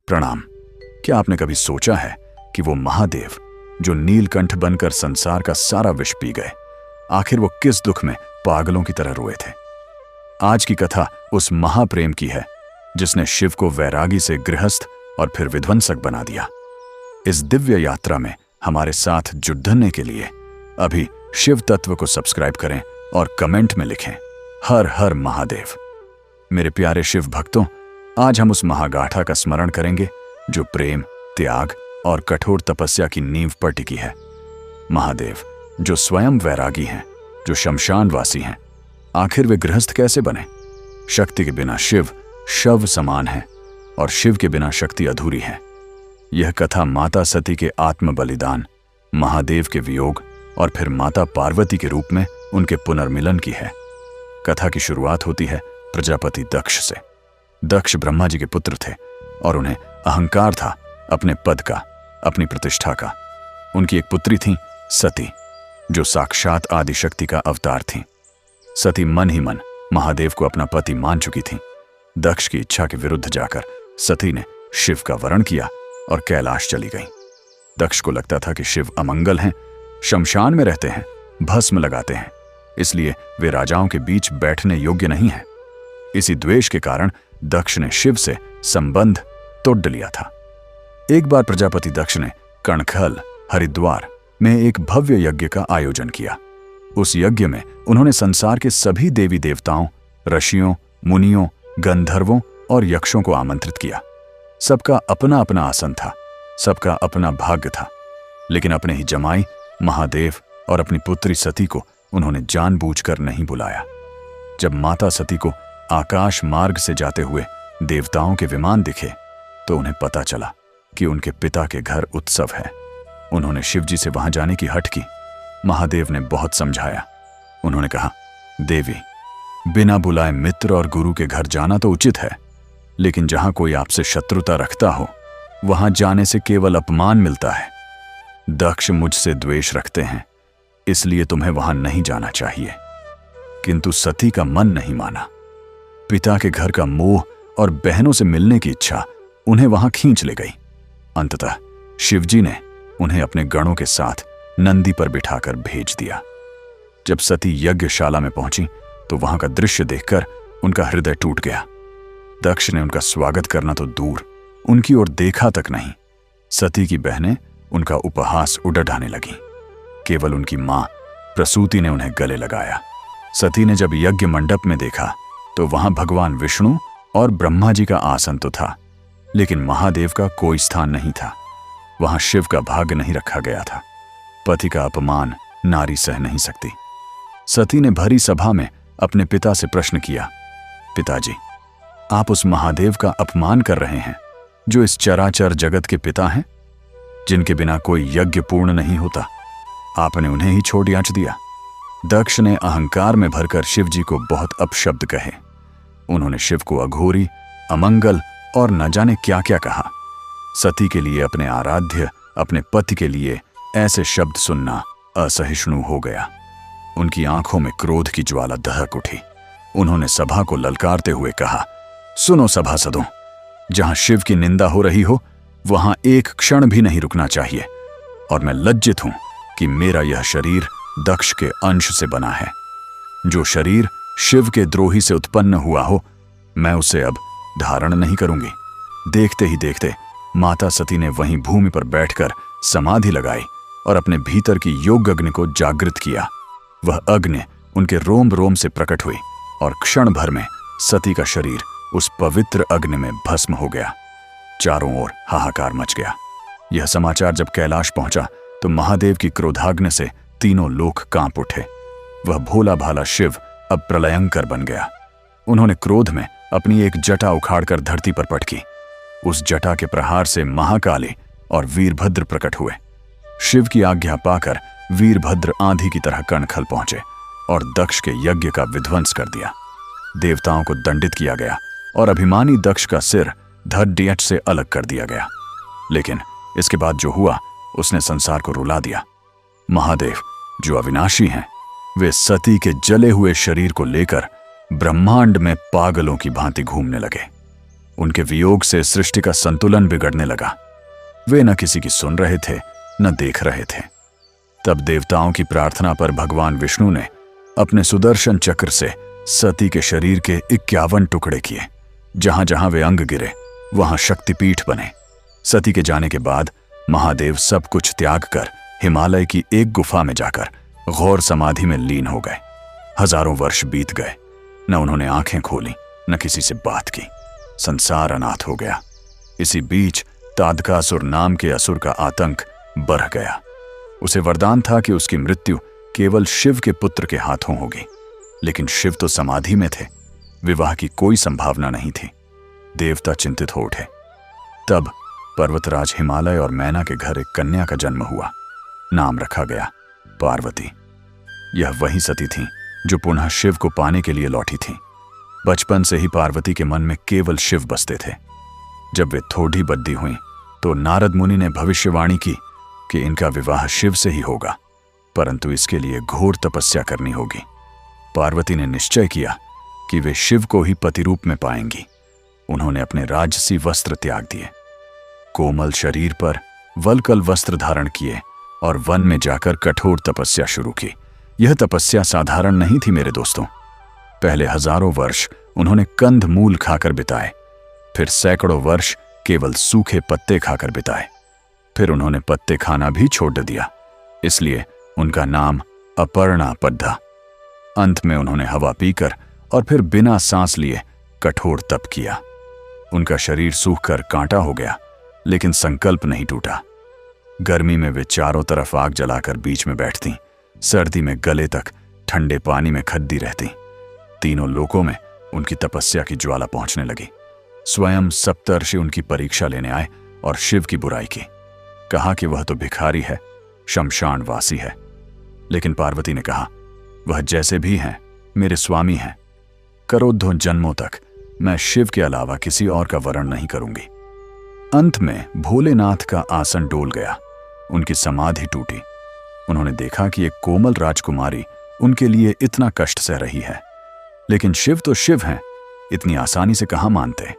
प्रणाम। क्या आपने कभी सोचा है कि वो महादेव जो नीलकंठ बनकर संसार का सारा विष पी गए, आखिर वो किस दुख में पागलों की तरह रोए थे? आज की कथा उस महाप्रेम की है जिसने शिव को वैरागी से गृहस्थ और फिर विध्वंसक बना दिया। इस दिव्य यात्रा में हमारे साथ जुड़ने के लिए अभी शिव तत्व को सब्सक्राइब करें और कमेंट में लिखें हर हर महादेव। मेरे प्यारे शिव भक्तों, आज हम उस महागाथा का स्मरण करेंगे जो प्रेम, त्याग और कठोर तपस्या की नींव पर टिकी है। महादेव जो स्वयं वैरागी हैं, जो शमशानवासी हैं, आखिर वे गृहस्थ कैसे बने? शक्ति के बिना शिव शव समान है और शिव के बिना शक्ति अधूरी है। यह कथा माता सती के आत्म बलिदान, महादेव के वियोग और फिर माता पार्वती के रूप में उनके पुनर्मिलन की है। कथा की शुरुआत होती है प्रजापति दक्ष से। दक्ष ब्रह्मा जी के पुत्र थे और उन्हें अहंकार था अपने पद का, अपनी प्रतिष्ठा का। उनकी एक पुत्री थी सती, जो साक्षात आदिशक्ति का अवतार थी। सती मन ही मन महादेव को अपना पति मान चुकी थी। दक्ष की इच्छा के विरुद्ध जाकर सती ने शिव का वरण किया और कैलाश चली गई। दक्ष को लगता था कि शिव अमंगल हैं, शमशान में रहते हैं, भस्म लगाते हैं, इसलिए वे राजाओं के बीच बैठने योग्य नहीं हैं। इसी द्वेष के कारण दक्ष ने शिव से संबंध तोड़ लिया था। एक बार प्रजापति दक्ष ने कणखल हरिद्वार में एक भव्य यज्ञ का आयोजन किया। उस यज्ञ में उन्होंने संसार के सभी देवी देवताओं, ऋषियों, मुनियों, गंधर्वों और यक्षों को आमंत्रित किया। सबका अपना अपना आसन था, सबका अपना भाग्य था, लेकिन अपने ही जमाई महादेव और अपनी पुत्री सती को उन्होंने जानबूझकर नहीं बुलाया। जब माता सती को आकाश मार्ग से जाते हुए देवताओं के विमान दिखे तो उन्हें पता चला कि उनके पिता के घर उत्सव है। उन्होंने शिवजी से वहां जाने की हठ की। महादेव ने बहुत समझाया। उन्होंने कहा, देवी, बिना बुलाए मित्र और गुरु के घर जाना तो उचित है, लेकिन जहां कोई आपसे शत्रुता रखता हो वहां जाने से केवल अपमान मिलता है। दक्ष मुझसे द्वेष रखते हैं, इसलिए तुम्हें वहां नहीं जाना चाहिए। किंतु सती का मन नहीं माना। पिता के घर का मोह और बहनों से मिलने की इच्छा उन्हें वहां खींच ले गई। अंततः शिवजी ने उन्हें अपने गणों के साथ नंदी पर बिठाकर भेज दिया। जब सती यज्ञशाला में पहुंची तो वहां का दृश्य देखकर उनका हृदय टूट गया। दक्ष ने उनका स्वागत करना तो दूर, उनकी ओर देखा तक नहीं। सती की बहनें उनका उपहास उड़ाने लगीं। केवल उनकी मां प्रसूति ने उन्हें गले लगाया। सती ने जब यज्ञ मंडप में देखा तो वहां भगवान विष्णु और ब्रह्मा जी का आसन तो था, लेकिन महादेव का कोई स्थान नहीं था। वहां शिव का भाग्य नहीं रखा गया था। पति का अपमान नारी सह नहीं सकती। सती ने भरी सभा में अपने पिता से प्रश्न किया, पिताजी, आप उस महादेव का अपमान कर रहे हैं जो इस चराचर जगत के पिता हैं, जिनके बिना कोई यज्ञ पूर्ण नहीं होता। आपने उन्हें ही छोड़ याच दिया। दक्ष ने अहंकार में भरकर शिवजी को बहुत अपशब्द कहे। उन्होंने शिव को अघोरी, अमंगल और न जाने क्या क्या कहा। सती के लिए अपने आराध्य, अपने पति के लिए ऐसे शब्द सुनना असहिष्णु हो गया। उनकी आंखों में क्रोध की ज्वाला दहक उठी। उन्होंने सभा को ललकारते हुए कहा, सुनो सभासदों, जहां शिव की निंदा हो रही हो वहां एक क्षण भी नहीं रुकना चाहिए। और मैं लज्जित हूं कि मेरा यह शरीर दक्ष के अंश से बना है। जो शरीर शिव के द्रोही से उत्पन्न हुआ हो, मैं उसे अब धारण नहीं करूंगी। देखते ही देखते माता सती ने वहीं भूमि पर बैठकर समाधि लगाई और अपने भीतर की योग अग्नि को जागृत किया। वह अग्नि उनके रोम रोम से प्रकट हुई और क्षण भर में सती का शरीर उस पवित्र अग्नि में भस्म हो गया। चारों ओर हाहाकार मच गया। यह समाचार जब कैलाश पहुंचा तो महादेव की क्रोधाग्नि से तीनों लोक कांप उठे। वह भोला भाला शिव अब प्रलयंकर बन गया। उन्होंने क्रोध में अपनी एक जटा उखाड़कर धरती पर पटकी। उस जटा के प्रहार से महाकाली और वीरभद्र प्रकट हुए। शिव की आज्ञा पाकर वीरभद्र आंधी की तरह कणखल पहुंचे और दक्ष के यज्ञ का विध्वंस कर दिया। देवताओं को दंडित किया गया और अभिमानी दक्ष का सिर धड़ से अलग कर दिया गया। लेकिन इसके बाद जो हुआ उसने संसार को रुला दिया। महादेव जो अविनाशी हैं, वे सती के जले हुए शरीर को लेकर ब्रह्मांड में पागलों की भांति घूमने लगे। उनके वियोग से सृष्टि का संतुलन बिगड़ने लगा। वे न किसी की सुन रहे थे न देख रहे थे। तब देवताओं की प्रार्थना पर भगवान विष्णु ने अपने सुदर्शन चक्र से सती के शरीर के 51 टुकड़े किए। जहां जहां वे अंग गिरे वहां शक्तिपीठ बने। सती के जाने के बाद महादेव सब कुछ त्याग कर हिमालय की एक गुफा में जाकर घोर समाधि में लीन हो गए। हजारों वर्ष बीत गए, न उन्होंने आंखें खोली न किसी से बात की। संसार अनाथ हो गया। इसी बीच तादकासुर नाम के असुर का आतंक बढ़ गया। उसे वरदान था कि उसकी मृत्यु केवल शिव के पुत्र के हाथों होगी, लेकिन शिव तो समाधि में थे। विवाह की कोई संभावना नहीं थी। देवता चिंतित हो उठे। तब पर्वतराज हिमालय और मैना के घर एक कन्या का जन्म हुआ। नाम रखा गया पार्वती। यह वही सती थी जो पुनः शिव को पाने के लिए लौटी थी। बचपन से ही पार्वती के मन में केवल शिव बसते थे। जब वे थोड़ी बद्दी हुई तो नारद मुनि ने भविष्यवाणी की कि इनका विवाह शिव से ही होगा, परंतु इसके लिए घोर तपस्या करनी होगी। पार्वती ने निश्चय किया कि वे शिव को ही पति रूप में पाएंगी। उन्होंने अपने राजसी वस्त्र त्याग दिए, कोमल शरीर पर वलकल वस्त्र धारण किए और वन में जाकर कठोर तपस्या शुरू की। यह तपस्या साधारण नहीं थी मेरे दोस्तों। पहले हजारों वर्ष उन्होंने कंद मूल खाकर बिताए, फिर सैकड़ों वर्ष केवल सूखे पत्ते खाकर बिताए, फिर उन्होंने पत्ते खाना भी छोड़ दिया। इसलिए उनका नाम अपर्णा पड़ा। अंत में उन्होंने हवा पीकर और फिर बिना सांस लिए कठोर तप किया। उनका शरीर सूखकर कांटा हो गया, लेकिन संकल्प नहीं टूटा। गर्मी में वे चारों तरफ आग जलाकर बीच में बैठती, सर्दी में गले तक ठंडे पानी में खद्दी रहती। तीनों लोकों में उनकी तपस्या की ज्वाला पहुंचने लगी। स्वयं सप्तर्षि उनकी परीक्षा लेने आए और शिव की बुराई की। कहा कि वह तो भिखारी है, शमशानवासी है। लेकिन पार्वती ने कहा, वह जैसे भी हैं मेरे स्वामी हैं। करोड़ों जन्मों तक मैं शिव के अलावा किसी और का वरण नहीं करूंगी। अंत में भोलेनाथ का आसन डोल गया, उनकी समाधि टूटी। उन्होंने देखा कि एक कोमल राजकुमारी उनके लिए इतना कष्ट सह रही है, लेकिन शिव तो शिव हैं, इतनी आसानी से कहां मानते।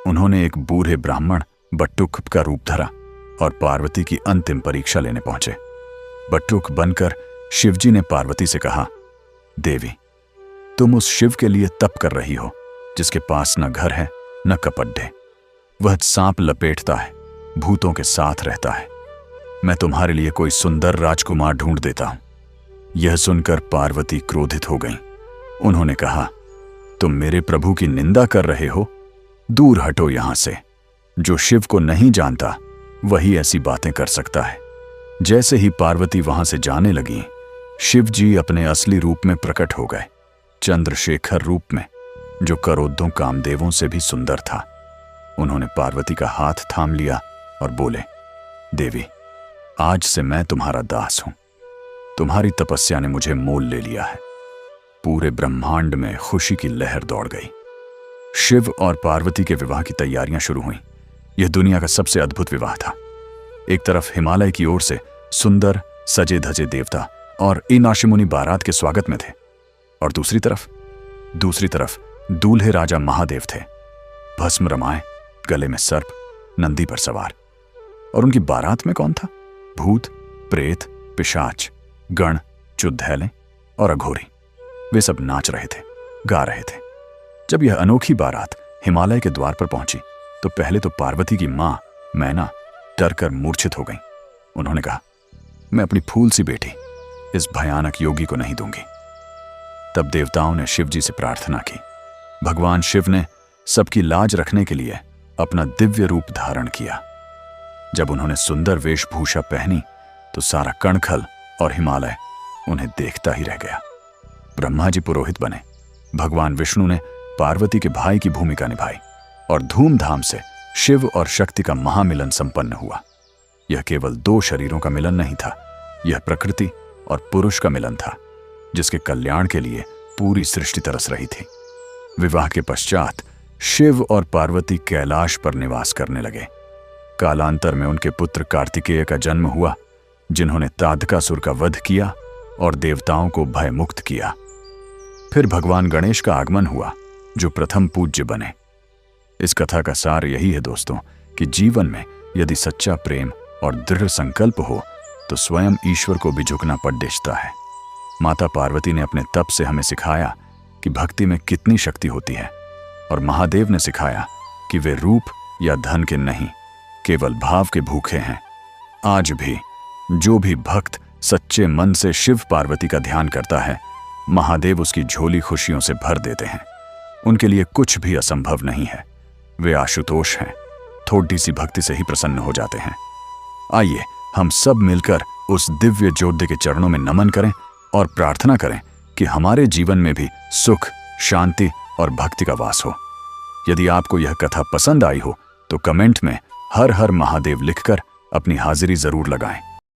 उन्होंने एक बूढ़े ब्राह्मण बट्टुक का रूप धरा और पार्वती की अंतिम परीक्षा लेने पहुंचे। बट्टुक बनकर शिवजी ने पार्वती से कहा, देवी, तुम उस शिव के लिए तप कर रही हो जिसके पास न घर है न कपड्डे। वह सांप लपेटता है, भूतों के साथ रहता है। मैं तुम्हारे लिए कोई सुंदर राजकुमार ढूंढ देता हूं। यह सुनकर पार्वती क्रोधित हो गईं। उन्होंने कहा, तुम मेरे प्रभु की निंदा कर रहे हो, दूर हटो यहां से। जो शिव को नहीं जानता वही ऐसी बातें कर सकता है। जैसे ही पार्वती वहां से जाने लगी, शिव जी अपने असली रूप में प्रकट हो गए, चंद्रशेखर रूप में, जो करोड़ों कामदेवों से भी सुंदर था। उन्होंने पार्वती का हाथ थाम लिया और बोले, देवी, आज से मैं तुम्हारा दास हूं। तुम्हारी तपस्या ने मुझे मोल ले लिया है। पूरे ब्रह्मांड में खुशी की लहर दौड़ गई। शिव और पार्वती के विवाह की तैयारियां शुरू हुईं। यह दुनिया का सबसे अद्भुत विवाह था। एक तरफ हिमालय की ओर से सुंदर सजे धजे देवता और ऋषि मुनि बारात के स्वागत में थे, और दूसरी तरफ दूल्हे राजा महादेव थे, भस्म रमाए, गले में सर्प, नंदी पर सवार। और उनकी बारात में कौन था? भूत, प्रेत, पिशाच, गण, चुड़ैलें और अघोरी। वे सब नाच रहे थे, गा रहे थे। जब यह अनोखी बारात हिमालय के द्वार पर पहुंची तो पहले तो पार्वती की मां मैना डरकर मूर्छित हो गई। उन्होंने कहा, मैं अपनी फूल सी बेटी इस भयानक योगी को नहीं दूंगी। तब देवताओं ने शिव जी से प्रार्थना की। भगवान शिव ने सबकी लाज रखने के लिए अपना दिव्य रूप धारण किया। जब उन्होंने सुंदर वेशभूषा पहनी तो सारा कणखल और हिमालय उन्हें देखता ही रह गया। ब्रह्मा जी पुरोहित बने। भगवान विष्णु ने पार्वती के भाई की भूमिका निभाई और धूमधाम से शिव और शक्ति का महामिलन संपन्न हुआ। यह केवल दो शरीरों का मिलन नहीं था, यह प्रकृति और पुरुष का मिलन था, जिसके कल्याण के लिए पूरी सृष्टि तरस रही थी। विवाह के पश्चात शिव और पार्वती कैलाश पर निवास करने लगे। कालांतर में उनके पुत्र कार्तिकेय का जन्म हुआ, जिन्होंने तादकासुर का वध किया और देवताओं को भयमुक्त किया। फिर भगवान गणेश का आगमन हुआ, जो प्रथम पूज्य बने। इस कथा का सार यही है दोस्तों कि जीवन में यदि सच्चा प्रेम और दृढ़ संकल्प हो तो स्वयं ईश्वर को भी झुकना पड़ देता है। माता पार्वती ने अपने तप से हमें सिखाया कि भक्ति में कितनी शक्ति होती है, और महादेव ने सिखाया कि वे रूप या धन के नहीं, केवल भाव के भूखे हैं। आज भी जो भी भक्त सच्चे मन से शिव पार्वती का ध्यान करता है, महादेव उसकी झोली खुशियों से भर देते हैं। उनके लिए कुछ भी असंभव नहीं है। वे आशुतोष हैं, थोड़ी सी भक्ति से ही प्रसन्न हो जाते हैं। आइए हम सब मिलकर उस दिव्य ज्योति के चरणों में नमन करें और प्रार्थना करें कि हमारे जीवन में भी सुख, शांति और भक्ति का वास हो। यदि आपको यह कथा पसंद आई हो तो कमेंट में हर हर महादेव लिखकर अपनी हाजिरी जरूर लगाएं।